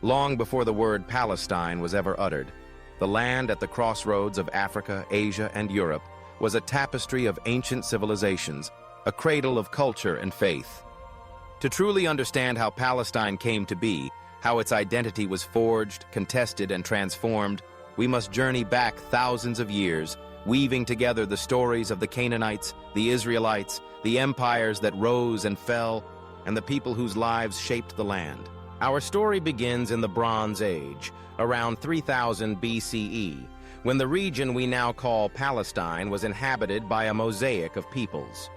long before the word Palestine was ever uttered. The land at the crossroads of Africa, Asia, and Europe was a tapestry of ancient civilizations, a cradle of culture and faith. To truly understand how Palestine came to be, how its identity was forged, contested, and transformed, we must journey back thousands of years, weaving together the stories of the Canaanites, the Israelites, the empires that rose and fell, and the people whose lives shaped the land. Our story begins in the Bronze Age, around 3000 BCE, when the region we now call Palestine was inhabited by a mosaic of peoples.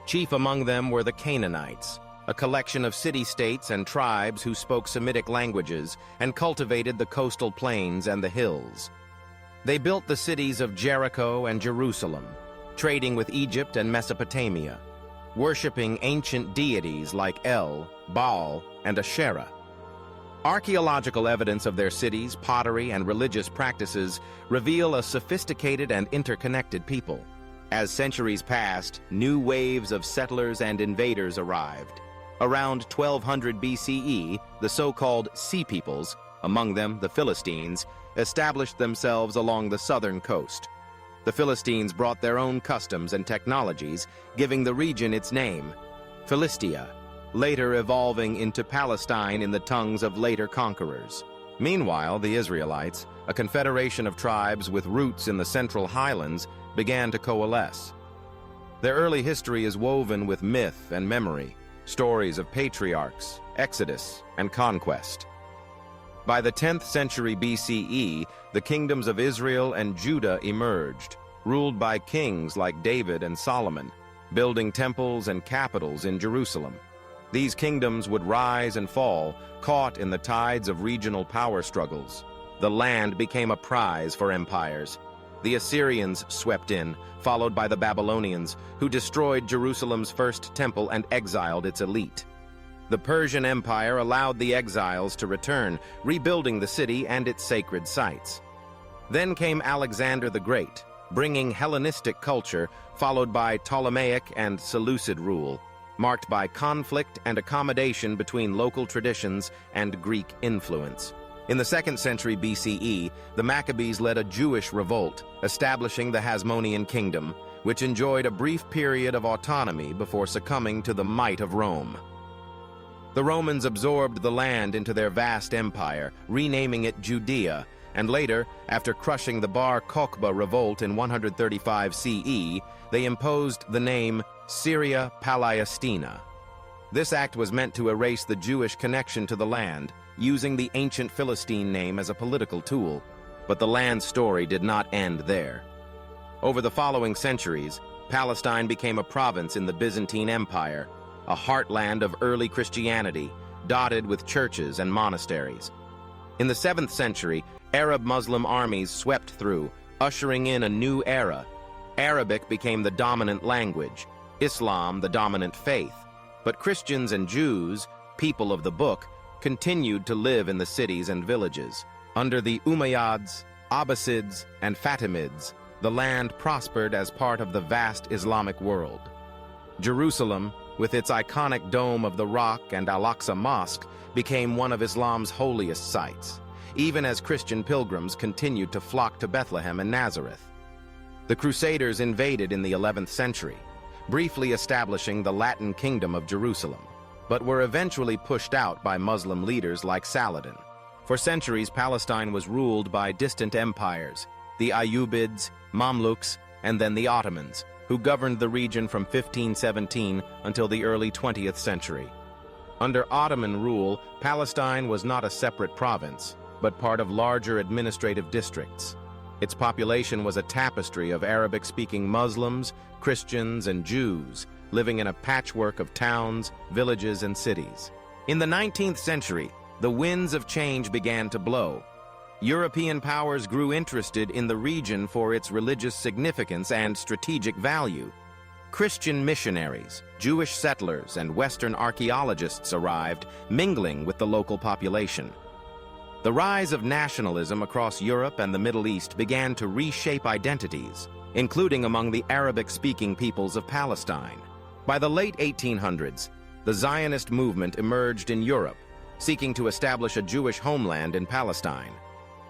Chief among them were the Canaanites, a collection of city-states and tribes who spoke Semitic languages and cultivated the coastal plains and the hills. They built the cities of Jericho and Jerusalem, trading with Egypt and Mesopotamia, worshipping ancient deities like El, Baal, and Asherah. Archaeological evidence of their cities, pottery, and religious practices reveal a sophisticated and interconnected people. As centuries passed, new waves of settlers and invaders arrived. Around 1200 BCE, the so-called Sea Peoples, among them the Philistines, established themselves along the southern coast. The Philistines brought their own customs and technologies, giving the region its name, Philistia, later evolving into Palestine in the tongues of later conquerors. Meanwhile, the Israelites, a confederation of tribes with roots in the Central Highlands, began to coalesce. Their early history is woven with myth and memory, stories of patriarchs, exodus, and conquest. By the 10th century BCE, the kingdoms of Israel and Judah emerged, ruled by kings like David and Solomon, building temples and capitals in Jerusalem. These kingdoms would rise and fall, caught in the tides of regional power struggles. The land became a prize for empires. The Assyrians swept in, followed by the Babylonians, who destroyed Jerusalem's first temple and exiled its elite. The Persian Empire allowed the exiles to return, rebuilding the city and its sacred sites. Then came Alexander the Great, bringing Hellenistic culture, followed by Ptolemaic and Seleucid rule, marked by conflict and accommodation between local traditions and Greek influence. In the 2nd century BCE, the Maccabees led a Jewish revolt, establishing the Hasmonean kingdom, which enjoyed a brief period of autonomy before succumbing to the might of Rome. The Romans absorbed the land into their vast empire, renaming it Judea, and later, after crushing the Bar Kokhba revolt in 135 CE, they imposed the name Syria Palestina. This act was meant to erase the Jewish connection to the land, using the ancient Philistine name as a political tool, but the land's story did not end there. Over the following centuries, Palestine became a province in the Byzantine Empire, a heartland of early Christianity, dotted with churches and monasteries. In the 7th century, Arab Muslim armies swept through, ushering in a new era. Arabic became the dominant language, Islam the dominant faith, but Christians and Jews, people of the book, continued to live in the cities and villages. Under the Umayyads, Abbasids, and Fatimids, the land prospered as part of the vast Islamic world. Jerusalem, with its iconic Dome of the Rock and Al-Aqsa Mosque, became one of Islam's holiest sites, even as Christian pilgrims continued to flock to Bethlehem and Nazareth. The Crusaders invaded in the 11th century, briefly establishing the Latin Kingdom of Jerusalem, but were eventually pushed out by Muslim leaders like Saladin. For centuries, Palestine was ruled by distant empires, the Ayyubids, Mamluks, and then the Ottomans, who governed the region from 1517 until the early 20th century. Under Ottoman rule, Palestine was not a separate province, but part of larger administrative districts. Its population was a tapestry of Arabic-speaking Muslims, Christians, and Jews, living in a patchwork of towns, villages, and cities. In the 19th century, the winds of change began to blow. European powers grew interested in the region for its religious significance and strategic value. Christian missionaries, Jewish settlers, and Western archaeologists arrived, mingling with the local population. The rise of nationalism across Europe and the Middle East began to reshape identities, including among the Arabic-speaking peoples of Palestine. By the late 1800s, the Zionist movement emerged in Europe, seeking to establish a Jewish homeland in Palestine.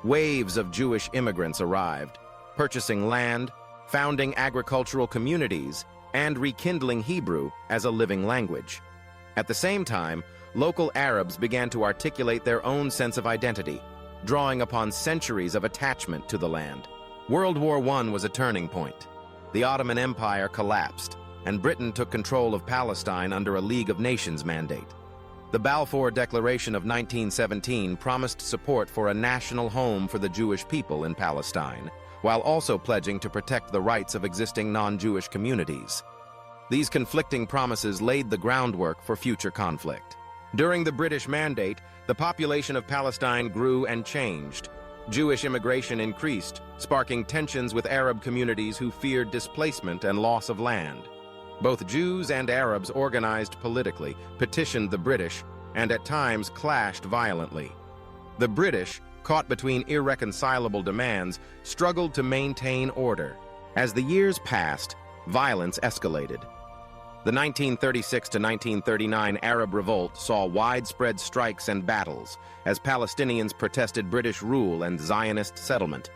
Waves of Jewish immigrants arrived, purchasing land, founding agricultural communities, and rekindling Hebrew as a living language. At the same time, local Arabs began to articulate their own sense of identity, drawing upon centuries of attachment to the land. World War I was a turning point. The Ottoman Empire collapsed, and Britain took control of Palestine under a League of Nations mandate. The Balfour Declaration of 1917 promised support for a national home for the Jewish people in Palestine, while also pledging to protect the rights of existing non-Jewish communities. These conflicting promises laid the groundwork for future conflict. During the British Mandate, the population of Palestine grew and changed. Jewish immigration increased, sparking tensions with Arab communities who feared displacement and loss of land. Both Jews and Arabs organized politically, petitioned the British, and at times clashed violently. The British, caught between irreconcilable demands, struggled to maintain order. As the years passed, violence escalated. The 1936 to 1939 Arab Revolt saw widespread strikes and battles as Palestinians protested British rule and Zionist settlement.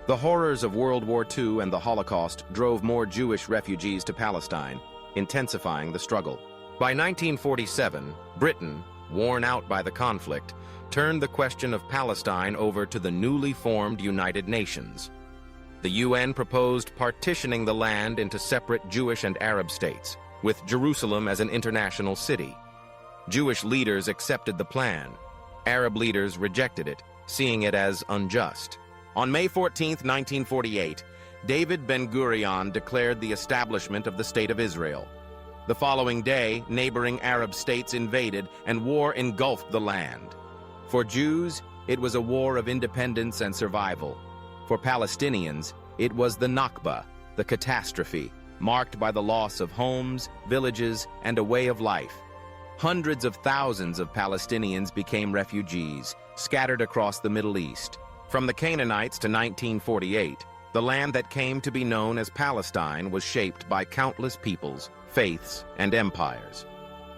The horrors of World War II and the Holocaust drove more Jewish refugees to Palestine, intensifying the struggle. By 1947, Britain, worn out by the conflict, turned the question of Palestine over to the newly formed United Nations. The UN proposed partitioning the land into separate Jewish and Arab states, with Jerusalem as an international city. Jewish leaders accepted the plan. Arab leaders rejected it, seeing it as unjust. On May 14, 1948, David Ben-Gurion declared the establishment of the State of Israel. The following day, neighboring Arab states invaded and war engulfed the land. For Jews, it was a war of independence and survival. For Palestinians, it was the Nakba, the catastrophe, marked by the loss of homes, villages, and a way of life. Hundreds of thousands of Palestinians became refugees, scattered across the Middle East. From the Canaanites to 1948, the land that came to be known as Palestine was shaped by countless peoples, faiths, and empires.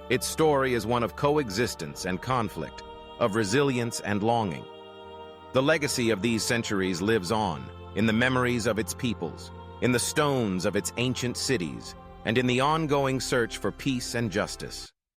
Its story is one of coexistence and conflict, of resilience and longing. The legacy of these centuries lives on, in the memories of its peoples, in the stones of its ancient cities, and in the ongoing search for peace and justice.